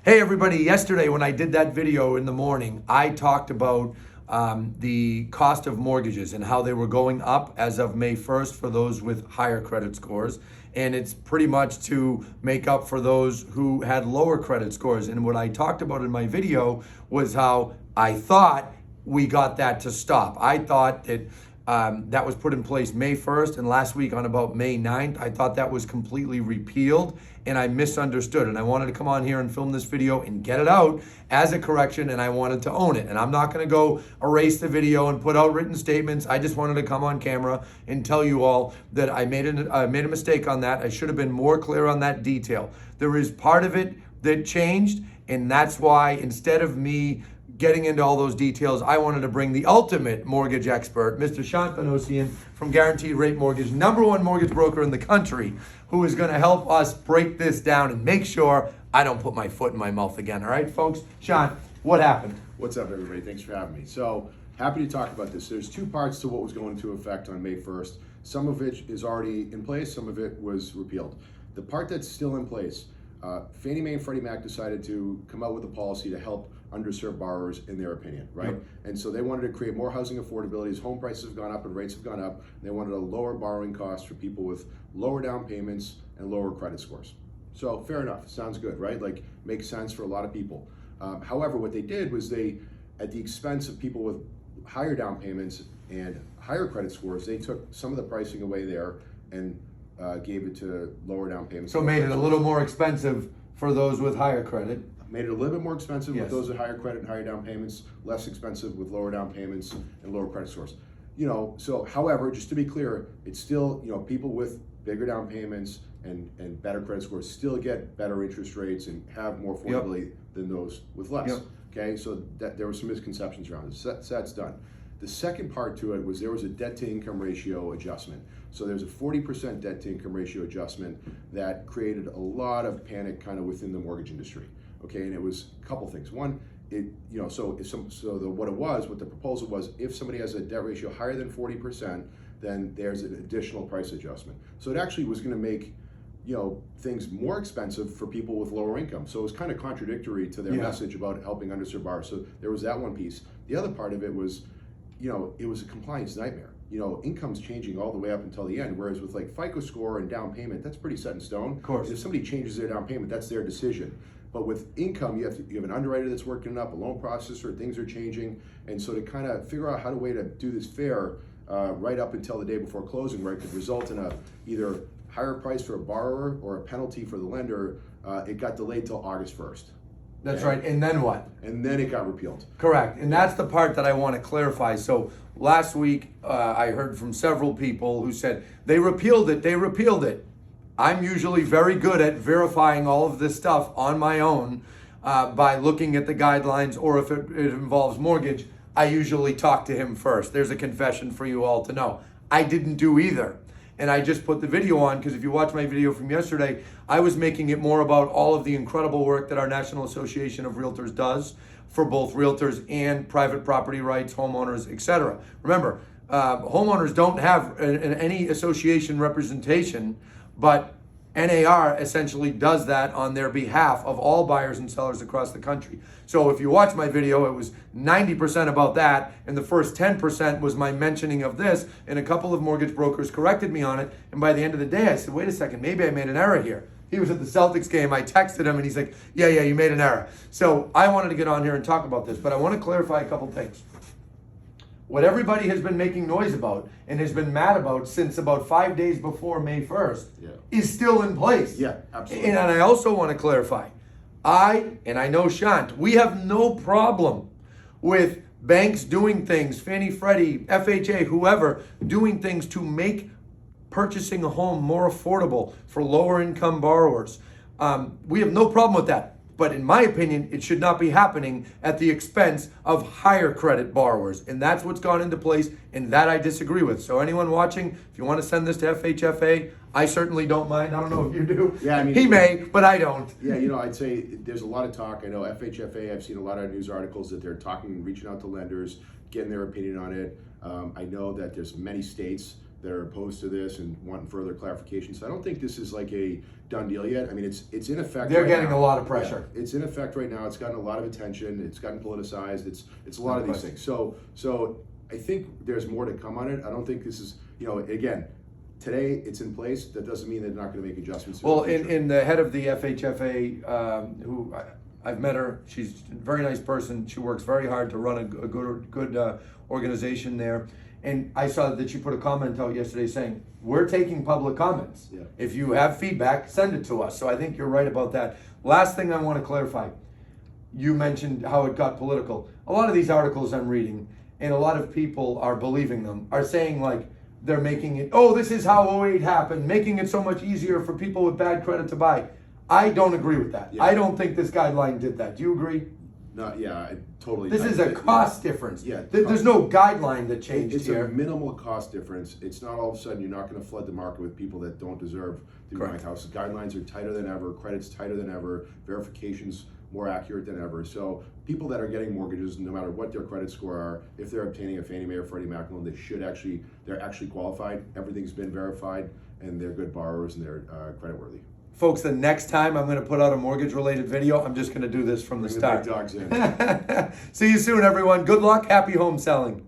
Hey everybody, yesterday when I did that video in the morning, I talked about the cost of mortgages and how they were going up as of May 1st for those with higher credit scores. And it's pretty much to make up for those who had lower credit scores. And what I talked about in my video was how I thought we got that to stop. I thought that that was put in place May 1st, and last week on about May 9th, I thought that was completely repealed, and I misunderstood. And I wanted to come on here and film this video and get it out as a correction, and I wanted to own it. And I'm not going to go erase the video and put out written statements. I just wanted to come on camera and tell you all that I made a mistake on that. I should have been more clear on that detail. There is part of it that changed, and that's why instead of me getting into all those details, I wanted to bring the ultimate mortgage expert, Mr. Shant Panosian from Guaranteed Rate Mortgage, #1 mortgage broker in the country, who is going to help us break this down and make sure I don't put my foot in my mouth again. All right, folks? Shant, what happened? What's up, everybody? Thanks for having me. So, happy to talk about this. There's two parts to what was going into effect on May 1st. Some of it is already in place, some of it was repealed. The part that's still in place, Fannie Mae and Freddie Mac decided to come out with a policy to help underserved borrowers, in their opinion, right? Yep. And so they wanted to create more housing affordability. As home prices have gone up and rates have gone up, they wanted a lower borrowing cost for people with lower down payments and lower credit scores. So fair enough, sounds good, right? Like, makes sense for a lot of people. However, what they did was they, at the expense of people with higher down payments and higher credit scores, they took some of the pricing away there and gave it to lower down payments. So made it a little more expensive for those with higher credit. Made it a little bit more expensive Yes. with those with higher credit and higher down payments, less expensive with lower down payments and lower credit scores. You know, so however, just to be clear, it's still, you know, people with bigger down payments and better credit scores still get better interest rates and have more affordability than those with less. Yep. Okay, so that there were some misconceptions around this. So that's done. The second part to it was there was a debt to income ratio adjustment. So there's a 40% debt to income ratio adjustment that created a lot of panic kind of within the mortgage industry. Okay, and it was a couple things. One, what the proposal was, if somebody has a debt ratio higher than 40%, then there's an additional price adjustment. So it actually was going to make, you know, things more expensive for people with lower income. So it was kind of contradictory to their message about helping underserved borrowers. So there was that one piece. The other part of it was, you know, it was a compliance nightmare. You know, income's changing all the way up until the end, whereas with like FICO score and down payment, that's pretty set in stone. Of course. If somebody changes their down payment, that's their decision. But with income, you have an underwriter that's working it up, a loan processor, things are changing. And so to kind of figure out how to way to do this fair right up until the day before closing, where it could result in a either higher price for a borrower or a penalty for the lender, it got delayed till August 1st. That's right, and then what? And then it got repealed. Correct, and that's the part that I want to clarify. So last week, I heard from several people who said, they repealed it. I'm usually very good at verifying all of this stuff on my own by looking at the guidelines, or if it involves mortgage, I usually talk to him first. There's a confession for you all to know. I didn't do either. And I just put the video on because if you watch my video from yesterday, I was making it more about all of the incredible work that our National Association of Realtors does for both realtors and private property rights, homeowners, etc. Remember, homeowners don't have any association representation, but NAR essentially does that on their behalf of all buyers and sellers across the country. So if you watch my video, it was 90% about that, and the first 10% was my mentioning of this, and a couple of mortgage brokers corrected me on it, and by the end of the day, I said, wait a second, maybe I made an error here. He was at the Celtics game, I texted him, and he's like, yeah, you made an error. So I wanted to get on here and talk about this, but I want to clarify a couple things. What everybody has been making noise about and has been mad about since about 5 days before May 1st is still in place. Yeah, absolutely. And I also want to clarify, I know Shant, we have no problem with banks doing things, Fannie, Freddie, FHA, whoever, doing things to make purchasing a home more affordable for lower income borrowers. We have no problem with that. But in my opinion, it should not be happening at the expense of higher credit borrowers. And that's what's gone into place, and that I disagree with. So anyone watching, if you want to send this to FHFA, I certainly don't mind. I don't know if you do. Yeah, I mean, he may, but I don't. Yeah, you know, I'd say there's a lot of talk. I know FHFA, I've seen a lot of news articles that they're talking, reaching out to lenders, getting their opinion on it. I know that there's many states that are opposed to this and wanting further clarification. So I don't think this is like a done deal yet. I mean, it's in effect. They're right getting now. a lot of pressure. Yeah, it's in effect right now. It's gotten a lot of attention. It's gotten politicized. It's a lot of No these question. things. So I think there's more to come on it. I don't think this is, again, today it's in place. That doesn't mean they're not going to make adjustments. Well, the future. in the head of the FHFA, who I've met her, she's a very nice person. She works very hard to run a good organization there. And I saw that you put a comment out yesterday saying, we're taking public comments. Yeah. If you have feedback, send it to us. So I think you're right about that. Last thing I want to clarify. You mentioned how it got political. A lot of these articles I'm reading, and a lot of people are believing them, are saying like, they're making it, oh, this is how 08 happened, making it so much easier for people with bad credit to buy. I don't agree with that. Yeah. I don't think this guideline did that. Do you agree? I totally. This is a cost difference. Yeah, There's no guideline that changed It's here. a minimal cost difference. It's not all of a sudden you're not going to flood the market with people that don't deserve to be buying Correct. houses. Guidelines are tighter than ever. Credit's tighter than ever. Verifications more accurate than ever. So people that are getting mortgages, no matter what their credit score are, if they're obtaining a Fannie Mae or Freddie Mac loan, they're actually qualified. Everything's been verified, and they're good borrowers and they're creditworthy. Folks, the next time I'm going to put out a mortgage-related video, I'm just going to do this from the Bring start. the big dogs in. See you soon, everyone. Good luck. Happy home selling.